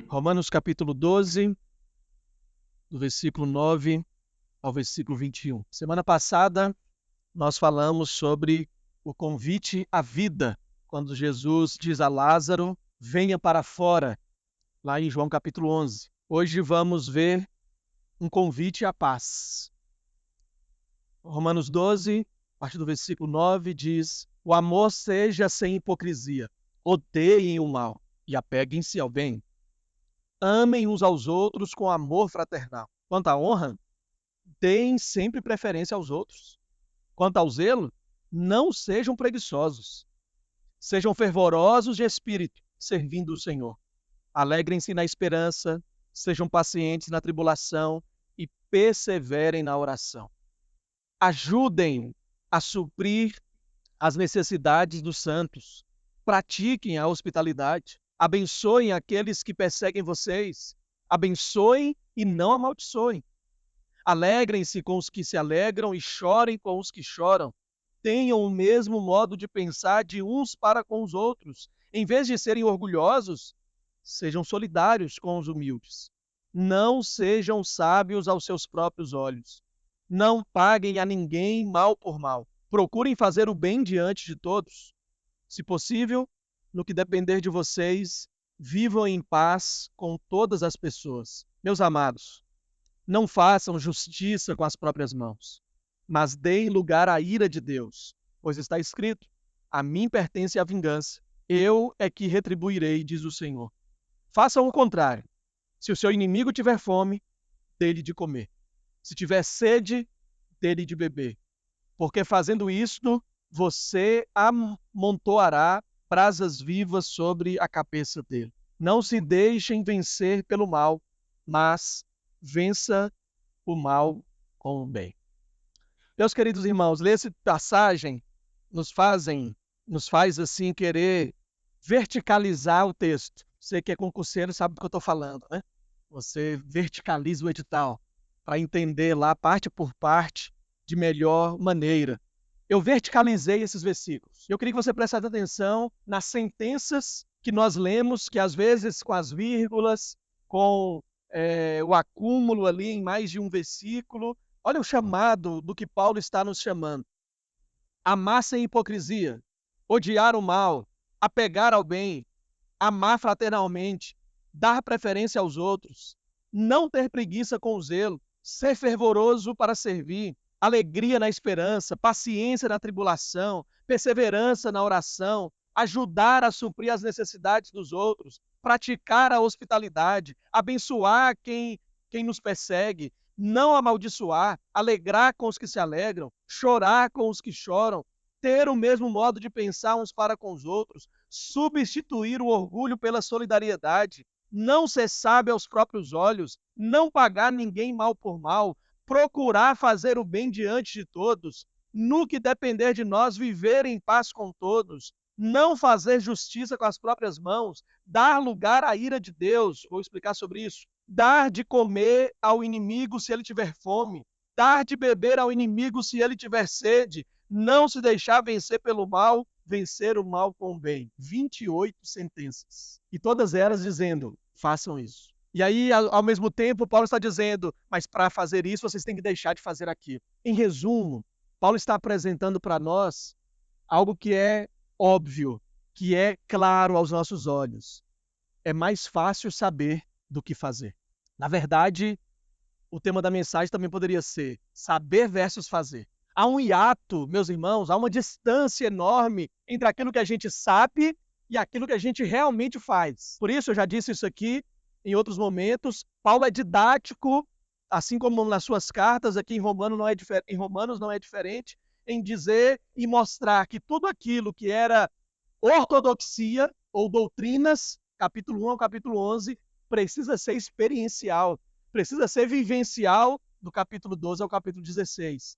Romanos capítulo 12, do versículo 9 ao versículo 21. Semana passada nós falamos sobre o convite à vida, quando Jesus diz a Lázaro, venha para fora, lá em João capítulo 11. Hoje vamos ver um convite à paz. Romanos 12, a partir do versículo 9, diz: o amor seja sem hipocrisia, odeiem o mal e apeguem-se ao bem. Amem uns aos outros com amor fraternal. Quanto à honra, deem sempre preferência aos outros. Quanto ao zelo, não sejam preguiçosos. Sejam fervorosos de espírito, servindo o Senhor. Alegrem-se na esperança, sejam pacientes na tribulação e perseverem na oração. Ajudem a suprir as necessidades dos santos. Pratiquem a hospitalidade. Abençoem aqueles que perseguem vocês. Abençoem e não amaldiçoem. Alegrem-se com os que se alegram e chorem com os que choram. Tenham o mesmo modo de pensar de uns para com os outros. Em vez de serem orgulhosos, sejam solidários com os humildes. Não sejam sábios aos seus próprios olhos. Não paguem a ninguém mal por mal. Procurem fazer o bem diante de todos. Se possível, no que depender de vocês, vivam em paz com todas as pessoas. Meus amados, não façam justiça com as próprias mãos, mas deem lugar à ira de Deus, pois está escrito: a mim pertence a vingança, eu é que retribuirei, diz o Senhor. Façam o contrário. Se o seu inimigo tiver fome, dê-lhe de comer. Se tiver sede, dê-lhe de beber. Porque fazendo isto, você amontoará brasas vivas sobre a cabeça dele. Não se deixem vencer pelo mal, mas vença o mal com o bem. Meus queridos irmãos, ler essa passagem nos faz assim querer verticalizar o texto. Você que é concurseiro sabe do que eu estou falando, né? Você verticaliza o edital para entender lá parte por parte de melhor maneira. Eu verticalizei esses versículos. Eu queria que você prestasse atenção nas sentenças que nós lemos, que às vezes com as vírgulas, com o acúmulo ali em mais de um versículo. Olha o chamado do que Paulo está nos chamando. Amar sem hipocrisia, odiar o mal, apegar ao bem, amar fraternalmente, dar preferência aos outros, não ter preguiça com o zelo, ser fervoroso para servir, alegria na esperança, paciência na tribulação, perseverança na oração, ajudar a suprir as necessidades dos outros, praticar a hospitalidade, abençoar quem nos persegue, não amaldiçoar, alegrar com os que se alegram, chorar com os que choram, ter o mesmo modo de pensar uns para com os outros, substituir o orgulho pela solidariedade, não ser sábio aos próprios olhos, não pagar ninguém mal por mal, procurar fazer o bem diante de todos, no que depender de nós, viver em paz com todos, não fazer justiça com as próprias mãos, dar lugar à ira de Deus. Vou explicar sobre isso. Dar de comer ao inimigo se ele tiver fome, dar de beber ao inimigo se ele tiver sede, não se deixar vencer pelo mal, vencer o mal com o bem. 28 sentenças. E todas elas dizendo, façam isso. E aí, ao mesmo tempo, Paulo está dizendo, mas para fazer isso, vocês têm que deixar de fazer aquilo. Em resumo, Paulo está apresentando para nós algo que é óbvio, que é claro aos nossos olhos. É mais fácil saber do que fazer. Na verdade, o tema da mensagem também poderia ser saber versus fazer. Há um hiato, meus irmãos, há uma distância enorme entre aquilo que a gente sabe e aquilo que a gente realmente faz. Por isso, eu já disse isso aqui em outros momentos, Paulo é didático, assim como nas suas cartas, aqui em Romanos não é diferente, em dizer e mostrar que tudo aquilo que era ortodoxia ou doutrinas, capítulo 1 ao capítulo 11, precisa ser experiencial, precisa ser vivencial do capítulo 12 ao capítulo 16.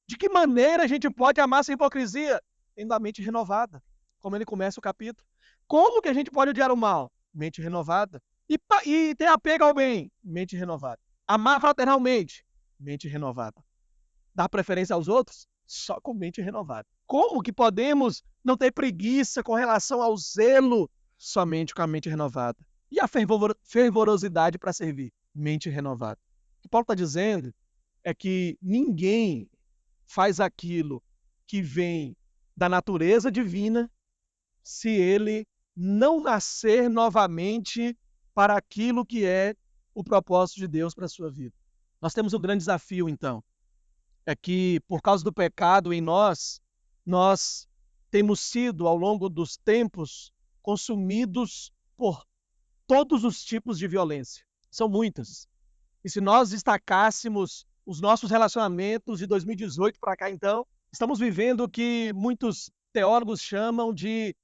De que maneira a gente pode amar sem hipocrisia? Tendo a mente renovada, como ele começa o capítulo. Como que a gente pode odiar o mal? Mente renovada. E ter apego ao bem? Mente renovada. Amar fraternalmente? Mente renovada. Dar preferência aos outros? Só com mente renovada. Como que podemos não ter preguiça com relação ao zelo? Somente com a mente renovada. E a fervorosidade para servir? Mente renovada. O que Paulo está dizendo é que ninguém faz aquilo que vem da natureza divina se ele não nascer novamente para aquilo que é o propósito de Deus para a sua vida. Nós temos um grande desafio, então. É que, por causa do pecado em nós temos sido, ao longo dos tempos, consumidos por todos os tipos de violência. São muitas. E se nós destacássemos os nossos relacionamentos de 2018 para cá, então, estamos vivendo o que muitos teólogos chamam de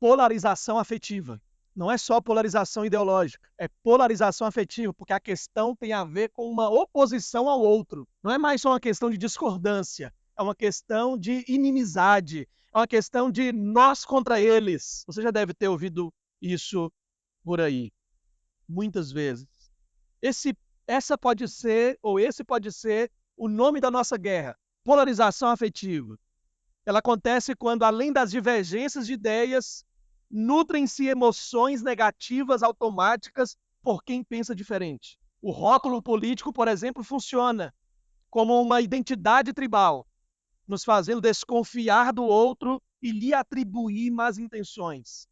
polarização afetiva. Não é só polarização ideológica, é polarização afetiva, porque a questão tem a ver com uma oposição ao outro. Não é mais só uma questão de discordância, é uma questão de inimizade, é uma questão de nós contra eles. Você já deve ter ouvido isso por aí, muitas vezes. Esse pode ser o nome da nossa guerra, polarização afetiva. Ela acontece quando, além das divergências de ideias, nutrem-se emoções negativas automáticas por quem pensa diferente. O rótulo político, por exemplo, funciona como uma identidade tribal, nos fazendo desconfiar do outro e lhe atribuir más intenções,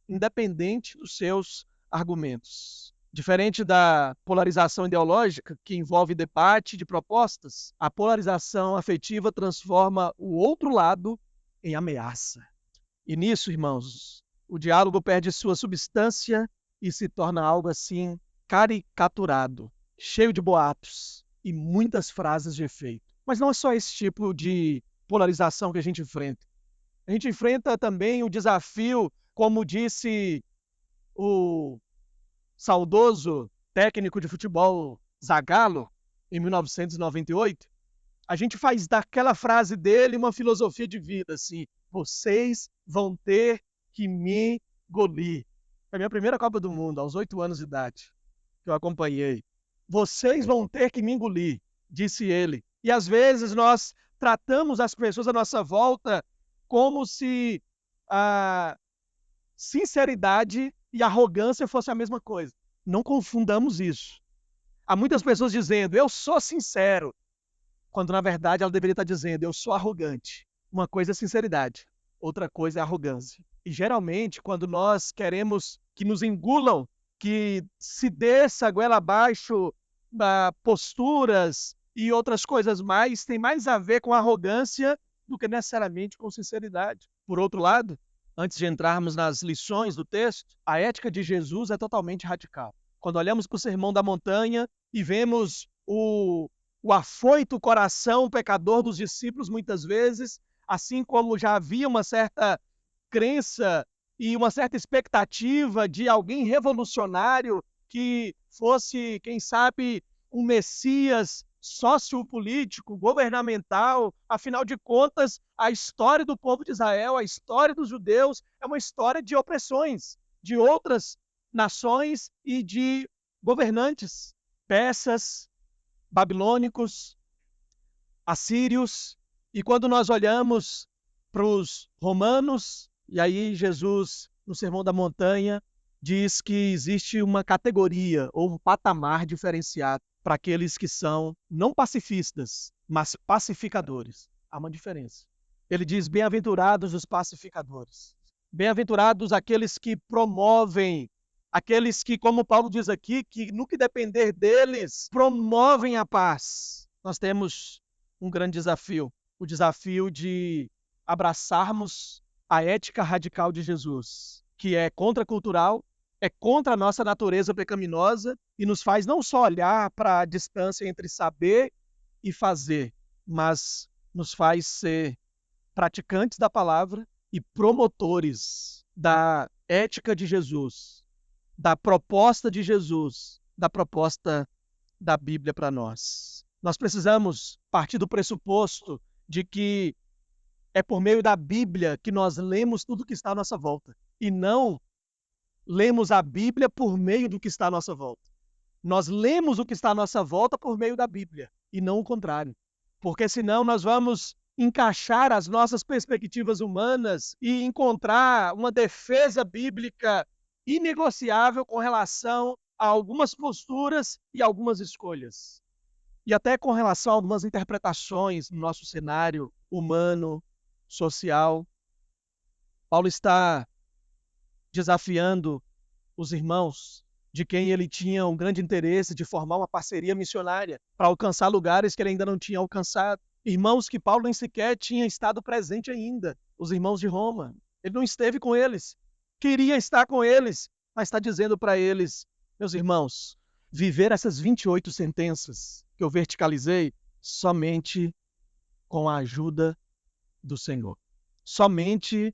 independente dos seus argumentos. Diferente da polarização ideológica, que envolve debate de propostas, a polarização afetiva transforma o outro lado em ameaça. E nisso, irmãos, o diálogo perde sua substância e se torna algo assim caricaturado, cheio de boatos e muitas frases de efeito. Mas não é só esse tipo de polarização que a gente enfrenta. A gente enfrenta também o desafio, como disse o saudoso técnico de futebol Zagallo, em 1998, a gente faz daquela frase dele uma filosofia de vida, assim, vocês vão ter que me engolir. Foi a minha primeira Copa do Mundo, aos 8 anos de idade, que eu acompanhei. Vocês vão ter que me engolir, disse ele. E às vezes nós tratamos as pessoas à nossa volta como se a sinceridade e arrogância fossem a mesma coisa. Não confundamos isso. Há muitas pessoas dizendo, eu sou sincero, quando na verdade ela deveria estar dizendo, eu sou arrogante. Uma coisa é sinceridade, outra coisa é arrogância. E geralmente, quando nós queremos que nos engulam, que se desça a goela abaixo posturas e outras coisas mais, tem mais a ver com arrogância do que necessariamente com sinceridade. Por outro lado, antes de entrarmos nas lições do texto, a ética de Jesus é totalmente radical. Quando olhamos para o Sermão da Montanha e vemos o afoito coração pecador dos discípulos muitas vezes, assim como já havia uma certa crença e uma certa expectativa de alguém revolucionário que fosse, quem sabe, um Messias sociopolítico, governamental. Afinal de contas, a história do povo de Israel, a história dos judeus, é uma história de opressões de outras nações e de governantes, persas, babilônicos, assírios. E quando nós olhamos para os romanos, e aí Jesus, no Sermão da Montanha, diz que existe uma categoria ou um patamar diferenciado para aqueles que são não pacifistas, mas pacificadores. Há uma diferença. Ele diz, bem-aventurados os pacificadores. Bem-aventurados aqueles que promovem, aqueles que, como Paulo diz aqui, que no que depender deles, promovem a paz. Nós temos um grande desafio, o desafio de abraçarmos a ética radical de Jesus, que é contracultural, é contra a nossa natureza pecaminosa e nos faz não só olhar para a distância entre saber e fazer, mas nos faz ser praticantes da palavra e promotores da ética de Jesus, da proposta de Jesus, da proposta da Bíblia para nós. Nós precisamos partir do pressuposto de que é por meio da Bíblia que nós lemos tudo que está à nossa volta. E não lemos a Bíblia por meio do que está à nossa volta. Nós lemos o que está à nossa volta por meio da Bíblia, e não o contrário. Porque senão nós vamos encaixar as nossas perspectivas humanas e encontrar uma defesa bíblica inegociável com relação a algumas posturas e algumas escolhas. E até com relação a algumas interpretações no nosso cenário humano, social. Paulo está desafiando os irmãos de quem ele tinha um grande interesse de formar uma parceria missionária para alcançar lugares que ele ainda não tinha alcançado. Irmãos que Paulo nem sequer tinha estado presente ainda, os irmãos de Roma. Ele não esteve com eles, queria estar com eles, mas está dizendo para eles, meus irmãos, viver essas 28 sentenças que eu verticalizei somente com a ajuda do Senhor. Somente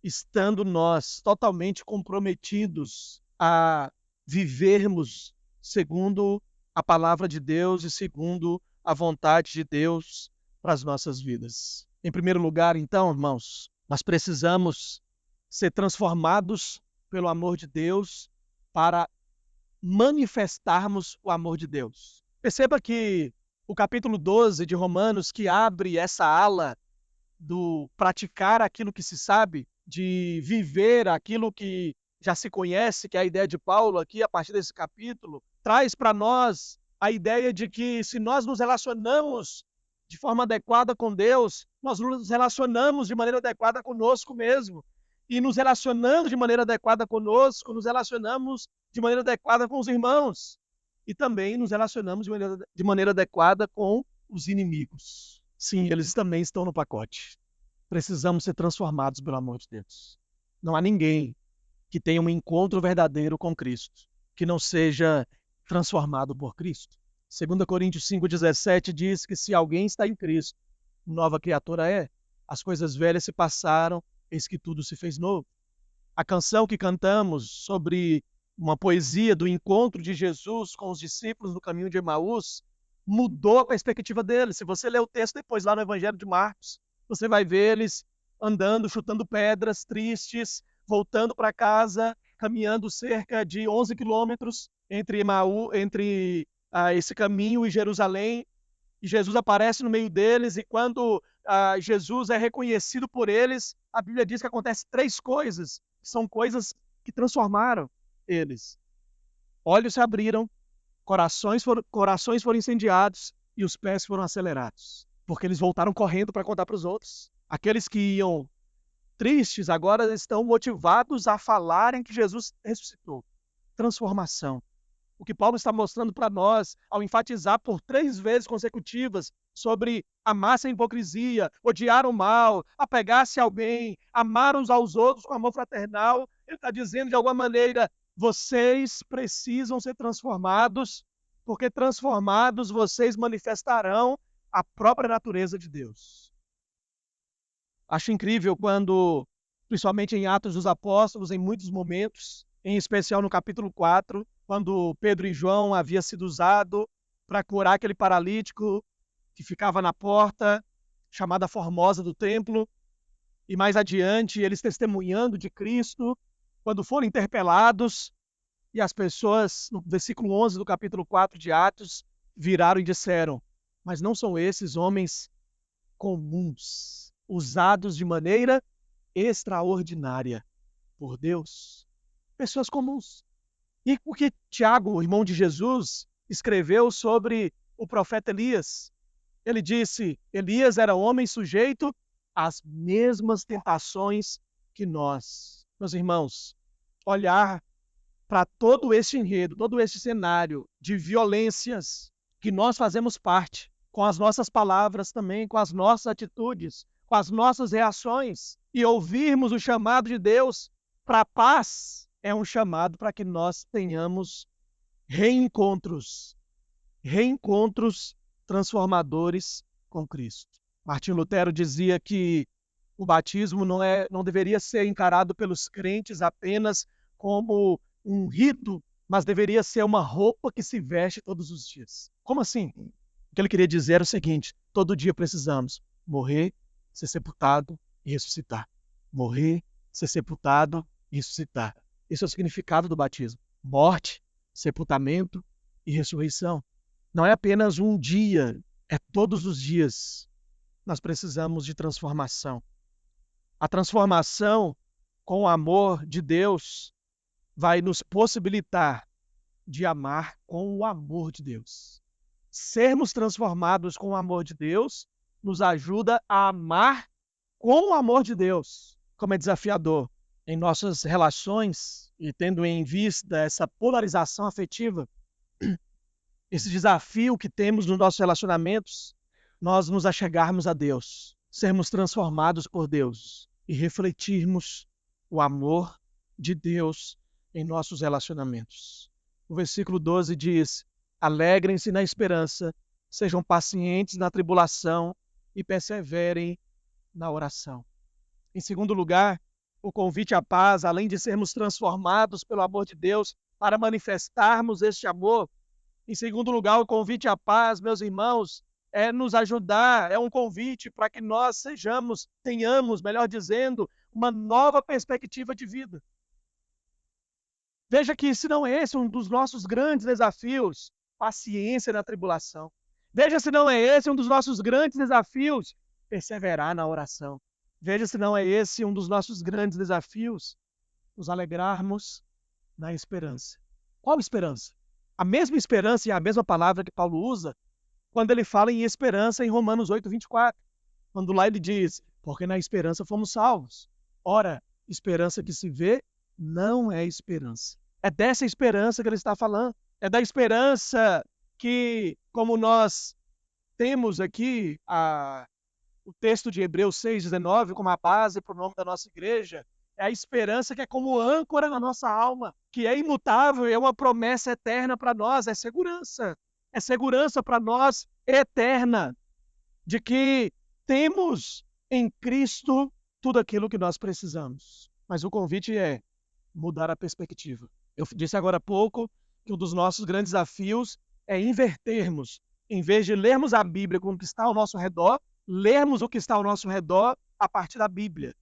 estando nós totalmente comprometidos a vivermos segundo a palavra de Deus e segundo a vontade de Deus para as nossas vidas. Em primeiro lugar, então, irmãos, nós precisamos ser transformados pelo amor de Deus para manifestarmos o amor de Deus. Perceba que o capítulo 12 de Romanos, que abre essa ala do praticar aquilo que se sabe, de viver aquilo que já se conhece, que é a ideia de Paulo aqui, a partir desse capítulo, traz para nós a ideia de que se nós nos relacionamos de forma adequada com Deus, nós nos relacionamos de maneira adequada conosco mesmo. E nos relacionando de maneira adequada conosco, nos relacionamos de maneira adequada com os irmãos. E também nos relacionamos de maneira adequada com os inimigos. Sim, eles também estão no pacote. Precisamos ser transformados pelo amor de Deus. Não há ninguém que tenha um encontro verdadeiro com Cristo que não seja transformado por Cristo. 2 Coríntios 5,17 diz que se alguém está em Cristo, nova criatura é. As coisas velhas se passaram, eis que tudo se fez novo. A canção que cantamos sobre uma poesia do encontro de Jesus com os discípulos no caminho de Emaús mudou a perspectiva deles. Se você ler o texto depois lá no Evangelho de Marcos, você vai ver eles andando, chutando pedras, tristes, voltando para casa, caminhando cerca de 11 quilômetros entre esse caminho e Jerusalém. E Jesus aparece no meio deles, e quando Jesus é reconhecido por eles, a Bíblia diz que acontece 3 coisas, que são coisas que transformaram eles. Olhos se abriram, corações foram incendiados e os pés foram acelerados, porque eles voltaram correndo para contar para os outros. Aqueles que iam tristes agora estão motivados a falarem que Jesus ressuscitou. Transformação. O que Paulo está mostrando para nós, ao enfatizar por 3 vezes consecutivas sobre amar sem hipocrisia, odiar o mal, apegar-se ao bem, amar uns aos outros com amor fraternal, ele está dizendo de alguma maneira, vocês precisam ser transformados, porque transformados vocês manifestarão a própria natureza de Deus. Acho incrível quando, principalmente em Atos dos Apóstolos, em muitos momentos, em especial no capítulo 4, quando Pedro e João haviam sido usados para curar aquele paralítico que ficava na porta, chamada Formosa do templo, e mais adiante eles testemunhando de Cristo, quando foram interpelados, e as pessoas, no versículo 11 do capítulo 4 de Atos, viraram e disseram, mas não são esses homens comuns, usados de maneira extraordinária por Deus? Pessoas comuns. E o que Tiago, o irmão de Jesus, escreveu sobre o profeta Elias? Ele disse, Elias era homem sujeito às mesmas tentações que nós. Meus irmãos, olhar para todo este enredo, todo este cenário de violências que nós fazemos parte, com as nossas palavras também, com as nossas atitudes, com as nossas reações, e ouvirmos o chamado de Deus para a paz, é um chamado para que nós tenhamos reencontros transformadores com Cristo. Martim Lutero dizia que o batismo não deveria ser encarado pelos crentes apenas como um rito, mas deveria ser uma roupa que se veste todos os dias. Como assim? O que ele queria dizer era o seguinte, todo dia precisamos morrer, ser sepultado e ressuscitar. Morrer, ser sepultado e ressuscitar. Esse é o significado do batismo. Morte, sepultamento e ressurreição. Não é apenas um dia, é todos os dias. nós precisamos de transformação. A transformação com o amor de Deus vai nos possibilitar de amar com o amor de Deus. Sermos transformados com o amor de Deus nos ajuda a amar com o amor de Deus. Como é desafiador em nossas relações e tendo em vista essa polarização afetiva, esse desafio que temos nos nossos relacionamentos, nós nos achegarmos a Deus, sermos transformados por Deus e refletirmos o amor de Deus em nossos relacionamentos. O versículo 12 diz: alegrem-se na esperança, sejam pacientes na tribulação e perseverem na oração. Em segundo lugar, o convite à paz, além de sermos transformados pelo amor de Deus para manifestarmos este amor, em segundo lugar, o convite à paz, meus irmãos, é nos ajudar, é um convite para que nós tenhamos, melhor dizendo, uma nova perspectiva de vida. Veja que se não é esse um dos nossos grandes desafios, paciência na tribulação. Veja se não é esse um dos nossos grandes desafios, perseverar na oração. Veja se não é esse um dos nossos grandes desafios, nos alegrarmos na esperança. Qual esperança? A mesma esperança e a mesma palavra que Paulo usa quando ele fala em esperança em Romanos 8:24. Quando lá ele diz, porque na esperança fomos salvos. Ora, esperança que se vê não é esperança. É dessa esperança que ele está falando. É da esperança que, como nós temos aqui o texto de Hebreus 6:19 como a base para o nome da nossa igreja, é a esperança que é como âncora na nossa alma, que é imutável e é uma promessa eterna para nós, é segurança. É segurança para nós eterna, de que temos em Cristo tudo aquilo que nós precisamos. Mas o convite é mudar a perspectiva. Eu disse agora há pouco que um dos nossos grandes desafios é invertermos. Em vez de lermos a Bíblia com o que está ao nosso redor, lermos o que está ao nosso redor a partir da Bíblia.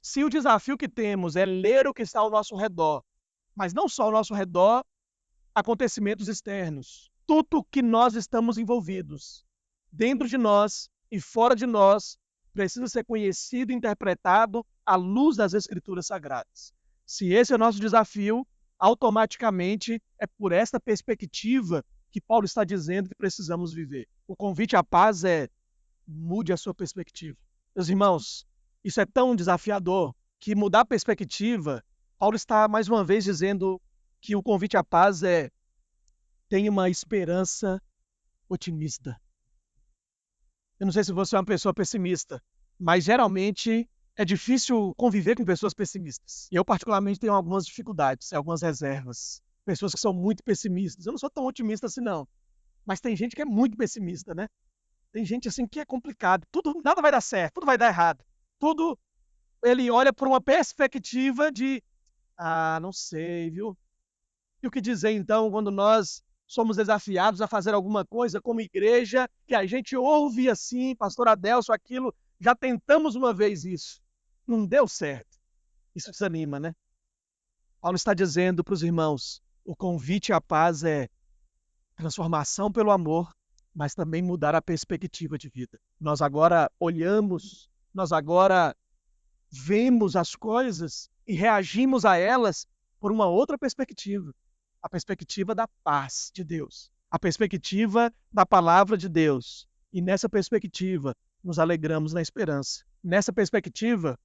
Se o desafio que temos é ler o que está ao nosso redor, mas não só ao nosso redor, acontecimentos externos, tudo que nós estamos envolvidos, dentro de nós e fora de nós, precisa ser conhecido e interpretado à luz das Escrituras Sagradas. Se esse é o nosso desafio, automaticamente é por esta perspectiva que Paulo está dizendo que precisamos viver. O convite à paz é: mude a sua perspectiva. Meus irmãos, isso é tão desafiador que mudar a perspectiva, Paulo está mais uma vez dizendo que o convite à paz é: tenha uma esperança otimista. Eu não sei se você é uma pessoa pessimista, mas geralmente é difícil conviver com pessoas pessimistas. Eu, particularmente, tenho algumas dificuldades, algumas reservas. Pessoas que são muito pessimistas. Eu não sou tão otimista assim, não. Mas tem gente que é muito pessimista, né? Tem gente assim que é complicado. Nada vai dar certo, tudo vai dar errado. Tudo ele olha por uma perspectiva de, não sei, viu? E o que dizer, então, quando nós somos desafiados a fazer alguma coisa como igreja, que a gente ouve assim, pastor Adelso, aquilo, já tentamos uma vez isso, não deu certo. Isso desanima, né? Paulo está dizendo para os irmãos, o convite à paz é transformação pelo amor, mas também mudar a perspectiva de vida. Nós agora olhamos, nós agora vemos as coisas e reagimos a elas por uma outra perspectiva. A perspectiva da paz de Deus, a perspectiva da palavra de Deus. E nessa perspectiva, nos alegramos na esperança. Nessa perspectiva,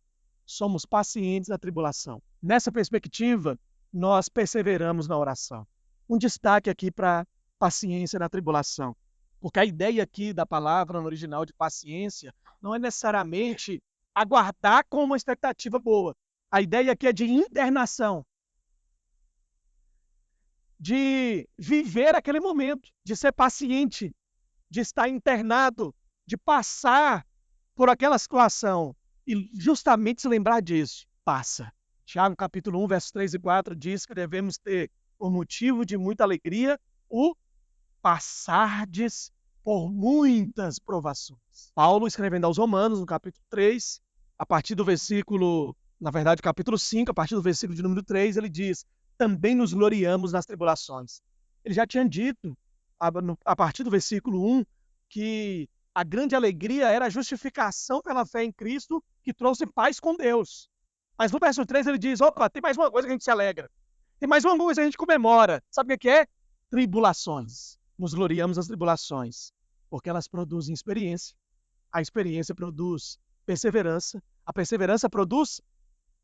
somos pacientes na tribulação. Nessa perspectiva, nós perseveramos na oração. Um destaque aqui para paciência na tribulação, porque a ideia aqui da palavra no original de paciência não é necessariamente aguardar com uma expectativa boa. A ideia aqui é de internação, de viver aquele momento, de ser paciente, de estar internado, de passar por aquela situação e justamente se lembrar disso. Passa. Tiago, capítulo 1, versos 3 e 4 diz que devemos ter, por motivo de muita alegria, o passardes por muitas provações. Paulo, escrevendo aos Romanos, no capítulo 3, a partir do versículo, capítulo 5, a partir do versículo de número 3, ele diz: também nos gloriamos nas tribulações. Ele já tinha dito, a partir do versículo 1, que A grande alegria era a justificação pela fé em Cristo que trouxe paz com Deus. Mas no verso 3 ele diz, opa, tem mais uma coisa que a gente se alegra. Tem mais uma coisa que a gente comemora. Sabe o que é? Tribulações. Nos gloriamos nas tribulações, porque elas produzem experiência. A experiência produz perseverança. A perseverança produz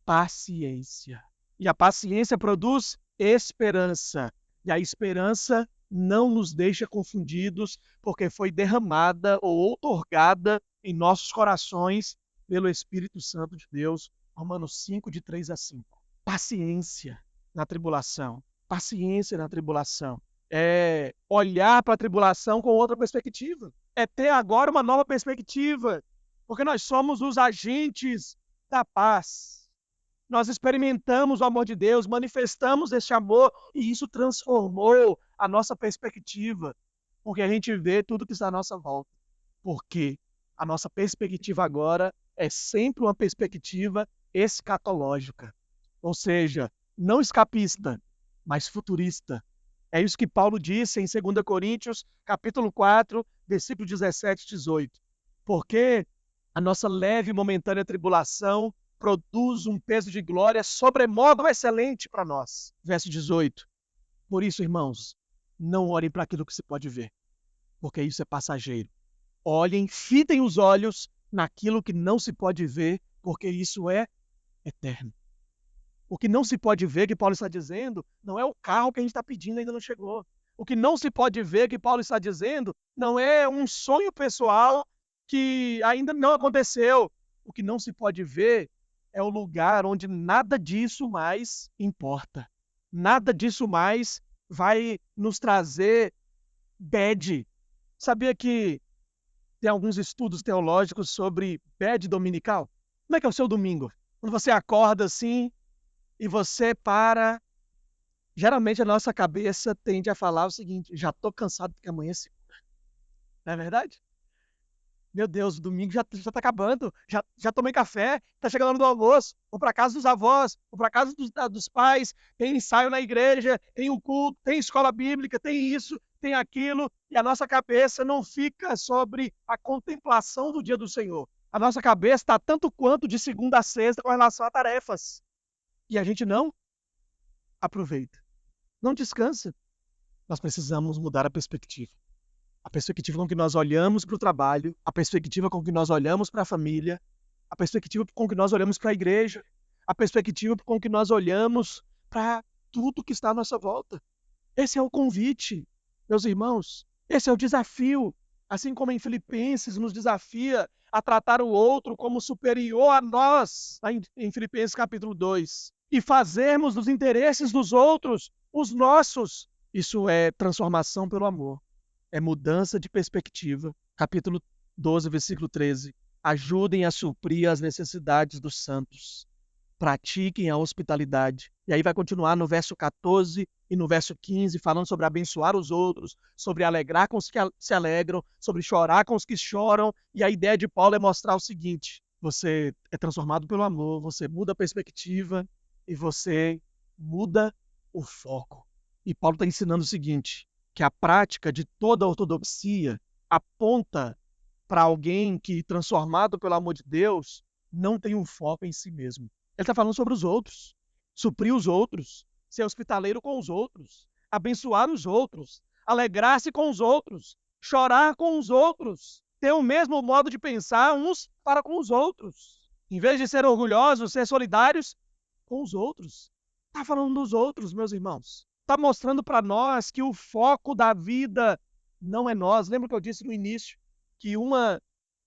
paciência. E a paciência produz esperança. E a esperança não nos deixa confundidos, porque foi derramada ou outorgada em nossos corações pelo Espírito Santo de Deus. Romanos 5, de 3 a 5. Paciência na tribulação. Paciência na tribulação. É olhar para a tribulação com outra perspectiva. É ter agora uma nova perspectiva. Porque nós somos os agentes da paz. Nós experimentamos o amor de Deus, manifestamos esse amor e isso transformou a nossa perspectiva. Porque a gente vê tudo que está à nossa volta. Porque a nossa perspectiva agora é sempre uma perspectiva escatológica. Ou seja, não escapista, mas futurista. É isso que Paulo disse em 2 Coríntios, capítulo 4, versículo 17 e 18. Porque a nossa leve e momentânea tribulação produz um peso de glória sobremodo excelente para nós. Verso 18. Por isso, irmãos, não olhem para aquilo que se pode ver, porque isso é passageiro. Olhem, fitem os olhos naquilo que não se pode ver, porque isso é eterno. O que não se pode ver, que Paulo está dizendo, não é o carro que a gente está pedindo, ainda não chegou. O que não se pode ver, que Paulo está dizendo, não é um sonho pessoal que ainda não aconteceu. O que não se pode ver é o lugar onde nada disso mais importa. Nada disso mais vai nos trazer bad. Sabia que tem alguns estudos teológicos sobre bad dominical? Como é que é o seu domingo? Quando você acorda assim e você para... Geralmente a nossa cabeça tende a falar o seguinte, já estou cansado porque amanhã é segunda. Não é verdade? Meu Deus, o domingo já está acabando, já tomei café, está chegando a hora do almoço, vou para casa dos avós, vou para casa dos pais, tem ensaio na igreja, tem o culto, tem escola bíblica, tem isso, tem aquilo, e a nossa cabeça não fica sobre a contemplação do dia do Senhor. A nossa cabeça está tanto quanto de segunda a sexta com relação a tarefas. E a gente não aproveita, não descansa. Nós precisamos mudar a perspectiva. A perspectiva com que nós olhamos para o trabalho, a perspectiva com que nós olhamos para a família, a perspectiva com que nós olhamos para a igreja, a perspectiva com que nós olhamos para tudo que está à nossa volta. Esse é o convite, meus irmãos. Esse é o desafio. Assim como em Filipenses nos desafia a tratar o outro como superior a nós, em Filipenses capítulo 2. E fazermos dos interesses dos outros os nossos. Isso é transformação pelo amor. É mudança de perspectiva. Capítulo 12, versículo 13. Ajudem a suprir as necessidades dos santos. Pratiquem a hospitalidade. E aí vai continuar no verso 14 e no verso 15, falando sobre abençoar os outros, sobre alegrar com os que se alegram, sobre chorar com os que choram. E a ideia de Paulo é mostrar o seguinte: você é transformado pelo amor, você muda a perspectiva e você muda o foco. E Paulo está ensinando o seguinte, que a prática de toda a ortodoxia aponta para alguém que, transformado pelo amor de Deus, não tem um foco em si mesmo. Ele está falando sobre os outros, suprir os outros, ser hospitaleiro com os outros, abençoar os outros, alegrar-se com os outros, chorar com os outros, ter o mesmo modo de pensar uns para com os outros. Em vez de ser orgulhosos, ser solidários com os outros. Está falando dos outros, meus irmãos. Está mostrando para nós que o foco da vida não é nós. Lembra que eu disse no início que uma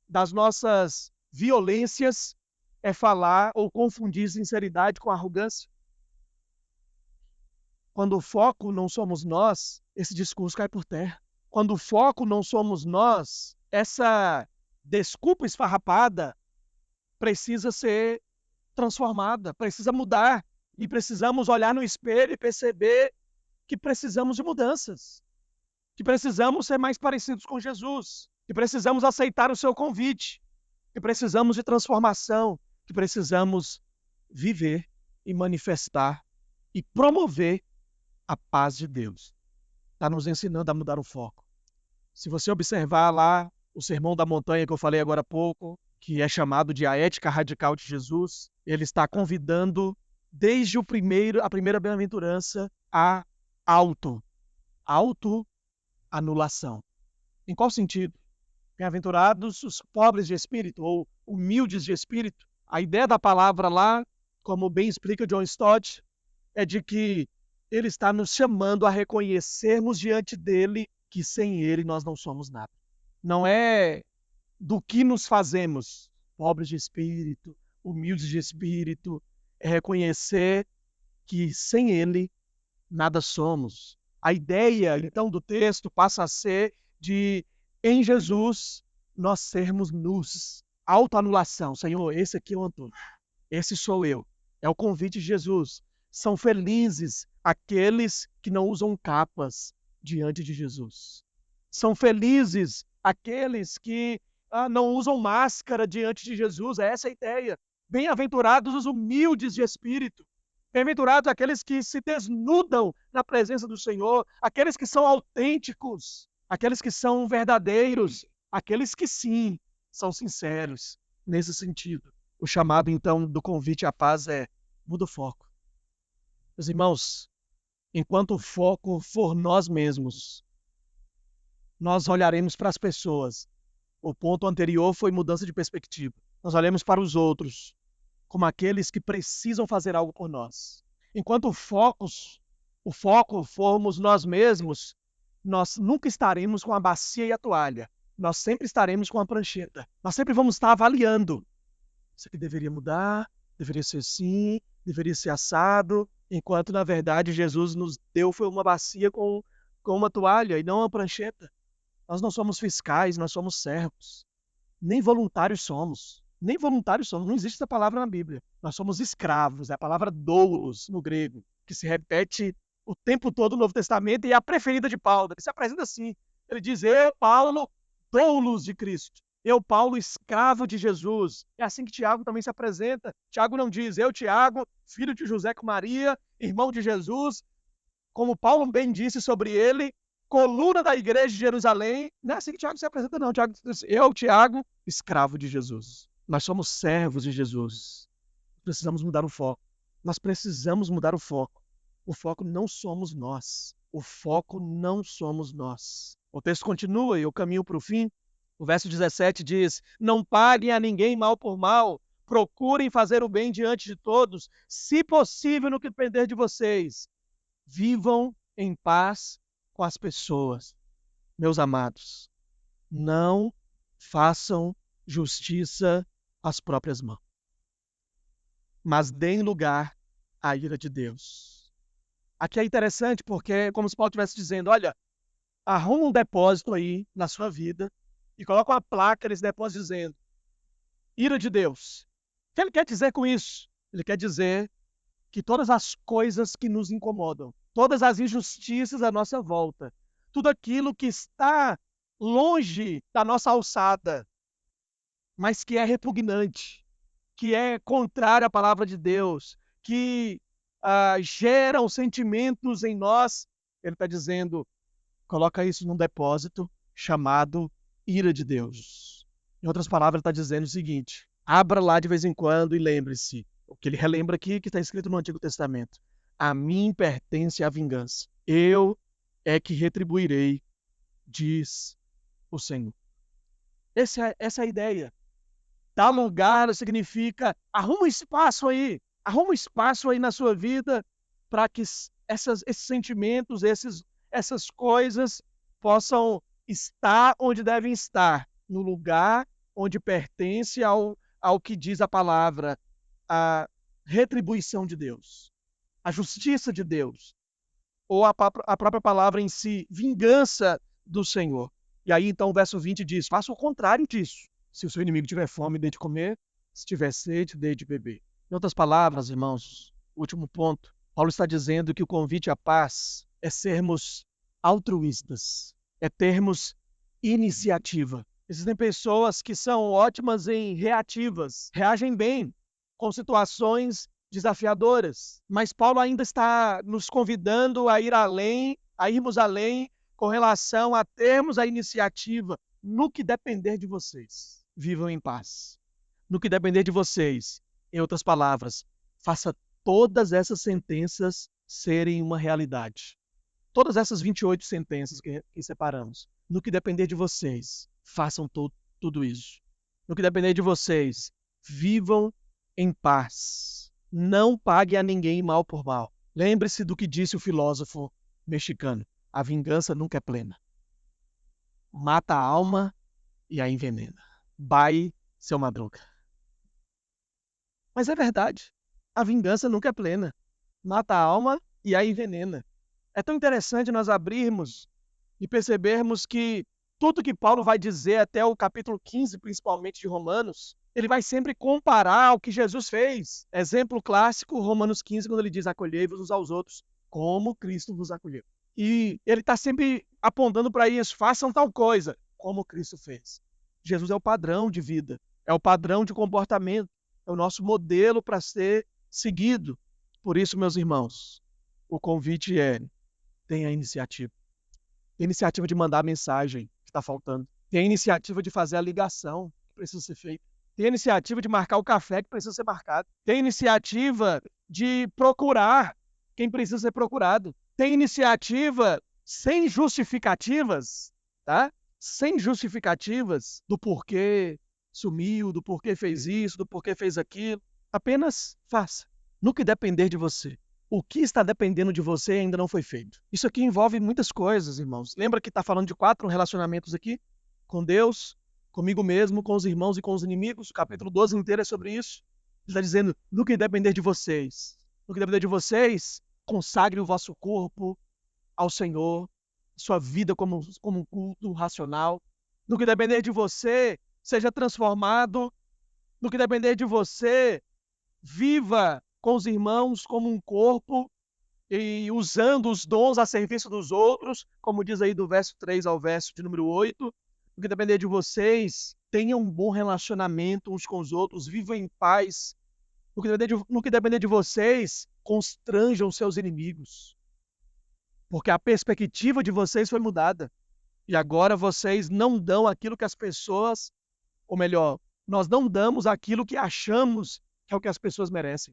das nossas violências é falar ou confundir sinceridade com arrogância? Quando o foco não somos nós, esse discurso cai por terra. Quando o foco não somos nós, essa desculpa esfarrapada precisa ser transformada, precisa mudar. E precisamos olhar no espelho e perceber que precisamos de mudanças, que precisamos ser mais parecidos com Jesus, que precisamos aceitar o seu convite, que precisamos de transformação, que precisamos viver e manifestar e promover a paz de Deus. Está nos ensinando a mudar o foco. Se você observar lá o Sermão da Montanha que eu falei agora há pouco, que é chamado de a ética radical de Jesus, ele está convidando desde a primeira bem-aventurança a autoanulação. Em qual sentido? Bem-aventurados os pobres de espírito ou humildes de espírito. A ideia da palavra lá, como bem explica John Stott, é de que ele está nos chamando a reconhecermos diante dele que sem ele nós não somos nada. Não é do que nos fazemos, pobres de espírito, humildes de espírito, é reconhecer que sem ele nada somos. A ideia, então, do texto passa a ser de, em Jesus, nós sermos nus. Autoanulação. Senhor, esse aqui é o Antônio. Esse sou eu. É o convite de Jesus. São felizes aqueles que não usam capas diante de Jesus. São felizes aqueles que não usam máscara diante de Jesus. É essa a ideia. Bem-aventurados os humildes de espírito. Bem-aventurados aqueles que se desnudam na presença do Senhor, aqueles que são autênticos, aqueles que são verdadeiros, aqueles que sim, são sinceros nesse sentido. O chamado, então, do convite à paz é: muda o foco. Meus irmãos, enquanto o foco for nós mesmos, nós olharemos para as pessoas. O ponto anterior foi mudança de perspectiva. Nós olhamos para os outros como aqueles que precisam fazer algo por nós. Enquanto o foco formos nós mesmos, nós nunca estaremos com a bacia e a toalha. Nós sempre estaremos com a prancheta. Nós sempre vamos estar avaliando. Isso aqui deveria mudar, deveria ser assim, deveria ser assado, enquanto, na verdade, Jesus nos deu foi uma bacia com uma toalha e não uma prancheta. Nós não somos fiscais, nós somos servos. Nem voluntários somos. Nem voluntários somos. Não existe essa palavra na Bíblia. Nós somos escravos. É a palavra doulos no grego, que se repete o tempo todo no Novo Testamento e é a preferida de Paulo. Ele se apresenta assim. Ele diz: eu, Paulo, doulos de Cristo. Eu, Paulo, escravo de Jesus. É assim que Tiago também se apresenta. Tiago não diz: eu, Tiago, filho de José com Maria, irmão de Jesus. Como Paulo bem disse sobre ele, coluna da igreja de Jerusalém. Não é assim que Tiago se apresenta, não. Tiago diz: eu, Tiago, escravo de Jesus. Nós somos servos de Jesus. Precisamos mudar o foco. Nós precisamos mudar o foco. O foco não somos nós. O foco não somos nós. O texto continua e eu caminho para o fim. O verso 17 diz: não paguem a ninguém mal por mal. Procurem fazer o bem diante de todos. Se possível, no que depender de vocês. Vivam em paz com as pessoas. Meus amados, não façam justiça às próprias mãos, mas deem lugar à ira de Deus. Aqui é interessante porque é como se Paulo estivesse dizendo: olha, arruma um depósito aí na sua vida e coloca uma placa nesse depósito dizendo: ira de Deus. O que ele quer dizer com isso? Ele quer dizer que todas as coisas que nos incomodam, todas as injustiças à nossa volta, tudo aquilo que está longe da nossa alçada, mas que é repugnante, que é contrário à palavra de Deus, que geram sentimentos em nós, ele está dizendo: coloca isso num depósito chamado ira de Deus. Em outras palavras, ele está dizendo o seguinte: abra lá de vez em quando e lembre-se, o que ele relembra aqui, que está escrito no Antigo Testamento: a mim pertence a vingança, eu é que retribuirei, diz o Senhor. Essa é a ideia. Dar lugar significa arruma um espaço aí na sua vida para que esses sentimentos, essas coisas possam estar onde devem estar, no lugar onde pertence ao que diz a palavra, a retribuição de Deus, a justiça de Deus, ou a própria palavra em si, vingança do Senhor. E aí então o verso 20 diz: faça o contrário disso. Se o seu inimigo tiver fome, dê de comer. Se tiver sede, dê de beber. Em outras palavras, irmãos, último ponto, Paulo está dizendo que o convite à paz é sermos altruístas, é termos iniciativa. Existem pessoas que são ótimas em reativas, reagem bem com situações desafiadoras, mas Paulo ainda está nos convidando a ir além, a irmos além com relação a termos a iniciativa. no que depender de vocês, vivam em paz. No que depender de vocês, em outras palavras, faça todas essas sentenças serem uma realidade. Todas essas 28 sentenças que separamos. No que depender de vocês, façam tudo isso. No que depender de vocês, vivam em paz. Não pague a ninguém mal por mal. Lembre-se do que disse o filósofo mexicano: a vingança nunca é plena. Mata a alma e a envenena. Bye, seu Madruga. Mas é verdade. A vingança nunca é plena. Mata a alma e a envenena. É tão interessante nós abrirmos e percebermos que tudo que Paulo vai dizer até o capítulo 15, principalmente de Romanos, ele vai sempre comparar ao que Jesus fez. Exemplo clássico, Romanos 15, quando ele diz: acolhei-vos uns aos outros, como Cristo vos acolheu. E ele está sempre apontando para isso: façam tal coisa, como Cristo fez. Jesus é o padrão de vida, é o padrão de comportamento, é o nosso modelo para ser seguido. Por isso, meus irmãos, o convite é: tenha a iniciativa. Tem a iniciativa de mandar a mensagem que está faltando. Tem a iniciativa de fazer a ligação que precisa ser feita. Tem a iniciativa de marcar o café que precisa ser marcado. Tem a iniciativa de procurar quem precisa ser procurado. Tem iniciativa sem justificativas, tá? Sem justificativas do porquê sumiu, do porquê fez isso, do porquê fez aquilo. Apenas faça. No que depender de você. O que está dependendo de você ainda não foi feito. Isso aqui envolve muitas coisas, irmãos. Lembra que está falando de 4 relacionamentos aqui? Com Deus, comigo mesmo, com os irmãos e com os inimigos. O capítulo 12 inteiro é sobre isso. Ele está dizendo: no que depender de vocês. No que depender de vocês, consagre o vosso corpo ao Senhor, sua vida como um culto racional. No que depender de você, seja transformado. No que depender de você, viva com os irmãos como um corpo e usando os dons a serviço dos outros, como diz aí do verso 3 ao verso de número 8. No que depender de vocês, tenham um bom relacionamento uns com os outros, vivam em paz. No que depender de vocês, constranjam seus inimigos. Porque a perspectiva de vocês foi mudada. E agora vocês não dão aquilo que as pessoas, ou melhor, nós não damos aquilo que achamos que é o que as pessoas merecem.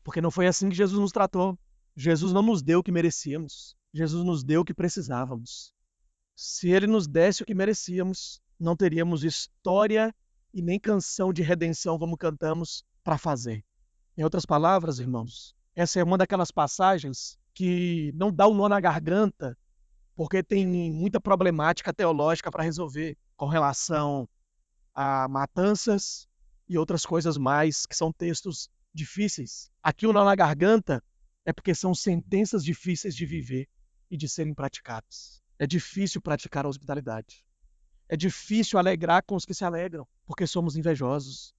Porque não foi assim que Jesus nos tratou. Jesus não nos deu o que merecíamos. Jesus nos deu o que precisávamos. Se ele nos desse o que merecíamos, não teríamos história e nem canção de redenção como cantamos para fazer. Em outras palavras, irmãos, essa é uma daquelas passagens que não dá um nó na garganta, porque tem muita problemática teológica para resolver com relação a matanças e outras coisas mais, que são textos difíceis. Aqui o nó na garganta é porque são sentenças difíceis de viver e de serem praticadas. É difícil praticar a hospitalidade. É difícil alegrar com os que se alegram, porque somos invejosos.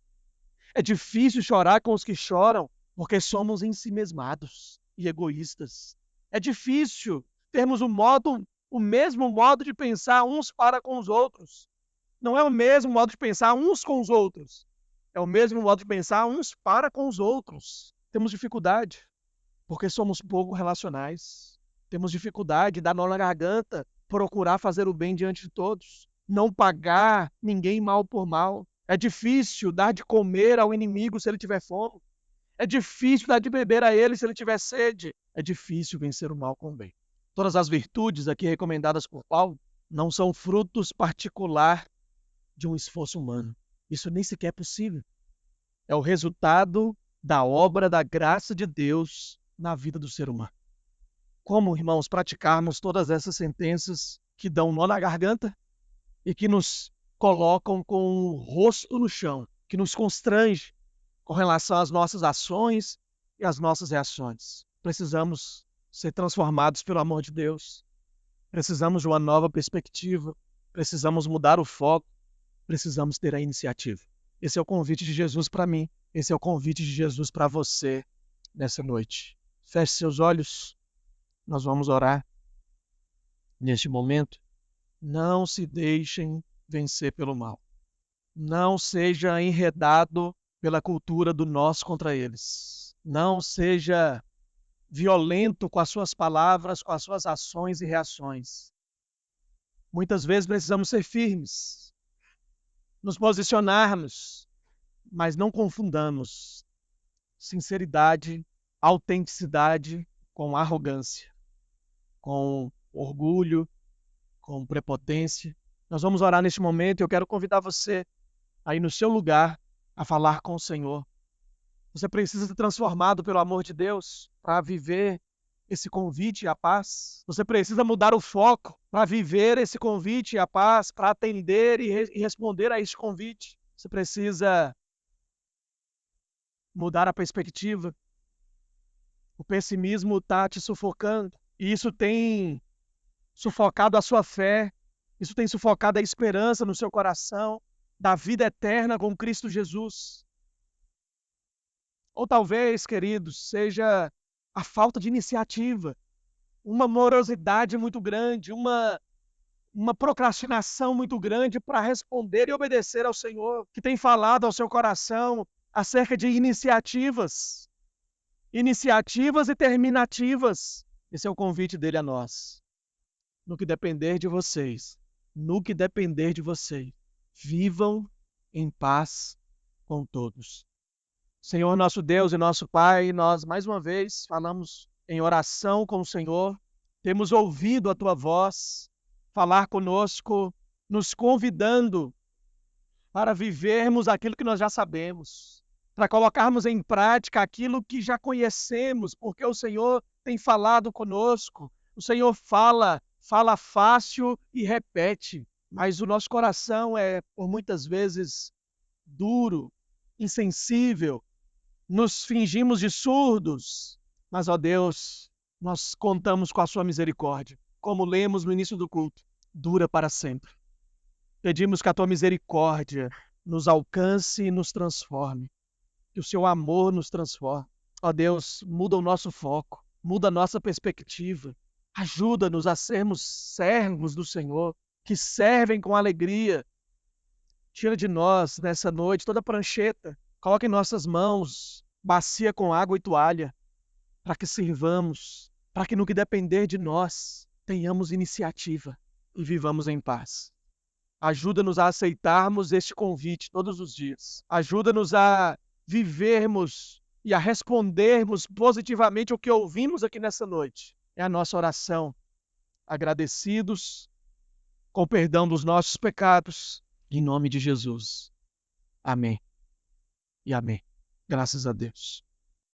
É difícil chorar com os que choram, porque somos ensimesmados e egoístas. É difícil termos o mesmo modo de pensar uns para com os outros. Não é o mesmo modo de pensar uns com os outros. É o mesmo modo de pensar uns para com os outros. Temos dificuldade, porque somos pouco relacionais. Temos dificuldade de dar nó na garganta, procurar fazer o bem diante de todos. Não pagar ninguém mal por mal. É difícil dar de comer ao inimigo se ele tiver fome. É difícil dar de beber a ele se ele tiver sede. É difícil vencer o mal com o bem. Todas as virtudes aqui recomendadas por Paulo não são frutos particular de um esforço humano. Isso nem sequer é possível. É o resultado da obra da graça de Deus na vida do ser humano. Como, irmãos, praticarmos todas essas sentenças que dão nó na garganta e que nos colocam com o rosto no chão, que nos constrange com relação às nossas ações e às nossas reações. Precisamos ser transformados pelo amor de Deus. Precisamos de uma nova perspectiva. Precisamos mudar o foco. Precisamos ter a iniciativa. Esse é o convite de Jesus para mim. Esse é o convite de Jesus para você nessa noite. Feche seus olhos. Nós vamos orar neste momento. Não se deixem vencer pelo mal. Não seja enredado pela cultura do nós contra eles. Não seja violento com as suas palavras, com as suas ações e reações. Muitas vezes precisamos ser firmes. nos posicionarmos, mas não confundamos sinceridade, autenticidade com arrogância, com orgulho, com prepotência. Nós vamos orar neste momento e eu quero convidar você aí no seu lugar a falar com o Senhor. Você precisa ser transformado pelo amor de Deus para viver esse convite à paz. Você precisa mudar o foco para viver esse convite à paz, para atender e responder a este convite. Você precisa mudar a perspectiva. O pessimismo está te sufocando e isso tem sufocado a sua fé, isso tem sufocado a esperança no seu coração da vida eterna com Cristo Jesus. Ou talvez, queridos, seja a falta de iniciativa, uma morosidade muito grande, uma procrastinação muito grande para responder e obedecer ao Senhor, que tem falado ao seu coração acerca de iniciativas e terminativas. Esse é o convite dele a nós. No que depender de vocês, vivam em paz com todos. Senhor, nosso Deus e nosso Pai, nós mais uma vez falamos em oração com o Senhor, temos ouvido a Tua voz falar conosco, nos convidando para vivermos aquilo que nós já sabemos, para colocarmos em prática aquilo que já conhecemos, porque o Senhor tem falado conosco, o Senhor fala fácil e repete, mas o nosso coração é, por muitas vezes, duro, insensível, nos fingimos de surdos, mas, ó Deus, nós contamos com a sua misericórdia. Como lemos no início do culto, dura para sempre. Pedimos que a tua misericórdia nos alcance e nos transforme, que o seu amor nos transforme. Ó Deus, muda o nosso foco, muda a nossa perspectiva, ajuda-nos a sermos servos do Senhor, que servem com alegria. Tira de nós, nessa noite, toda a prancheta, coloca em nossas mãos bacia com água e toalha, para que sirvamos, para que no que depender de nós, tenhamos iniciativa e vivamos em paz. Ajuda-nos a aceitarmos este convite todos os dias. Ajuda-nos a vivermos e a respondermos positivamente o que ouvimos aqui nessa noite. É a nossa oração, agradecidos, com perdão dos nossos pecados, em nome de Jesus. Amém e amém. Graças a Deus.